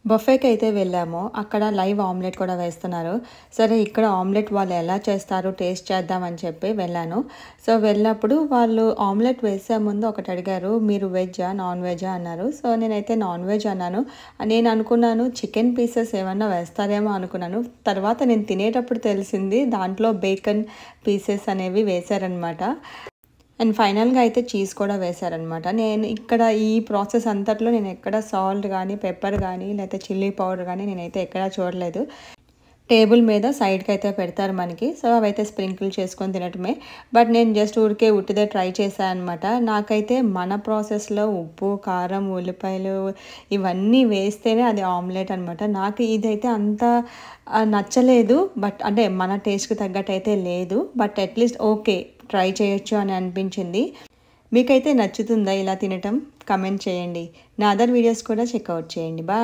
బఫేకైతే వెళ్ళాము. అక్కడ live omelette కూడా వేస్తున్నారు. సరే ఇక్కడ ఆమ్లెట్ వాళ్ళు ఎలా చేస్తారో టేస్ట్ చేద్దామని చెప్పి వెళ్ళాను. సో, వెళ్ళినప్పుడు వాళ్ళు ఆమ్లెట్ వేసే ముందు ఒకటి అడిగారు. "మీరు వెజ్జా? నాన్ వెజ్జా?" అన్నారు. సో, నేనైతే నాన్ వెజ్ అన్నాను. నేను అనుకున్నాను చికెన్ పీసెస్ ఏమన్నా వేస్తారేమో అనుకున్నాను. తర్వాత నేను తినేటప్పుడు తెలిసింది దాంట్లో బేకన్ పీసెస్ అనేవి వేశారనమాట. అండ్ ఫైనల్‌గా అయితే చీజ్ కూడా వేశారనమాట. నేను ఇక్కడ ఈ ప్రాసెస్ అంతట్లో నేను ఎక్కడ సాల్ట్ గానీ, పెప్పర్ గానీ, లేతే చిల్లీ పౌడర్ గానీ నేనైతే ఎక్కడా చూడలేదు. టేబుల్ మీద సైడ్‌కైతే పెడతారు మనకి. సో, అవైతే స్ప్రింకిల్ చేసుకొని తినటమే. బట్ నేను జస్ట్ ఊరికే ఉట్టిదే ట్రై చేశా అనమాట. నాకైతే మన ప్రాసెస్‌లో ఉప్పు, కారం, ఉల్లిపాయలు ఇవన్నీ వేస్తేనే అది ఆమ్లెట్ అనమాట. నాకు ఇదైతే అంత నచ్చలేదు. బట్ అంటే మన టేస్ట్‌కి తగ్గట్టయితే లేదు. But at least okay. ట్రై చేయొచ్చు అని అనిపించింది. మీకైతే నచ్చుతుందా ఇలా తినటం? కామెంట్ చేయండి. నా అదర్ వీడియోస్ కూడా చెక్‌ఔట్ చేయండి. బాయ్.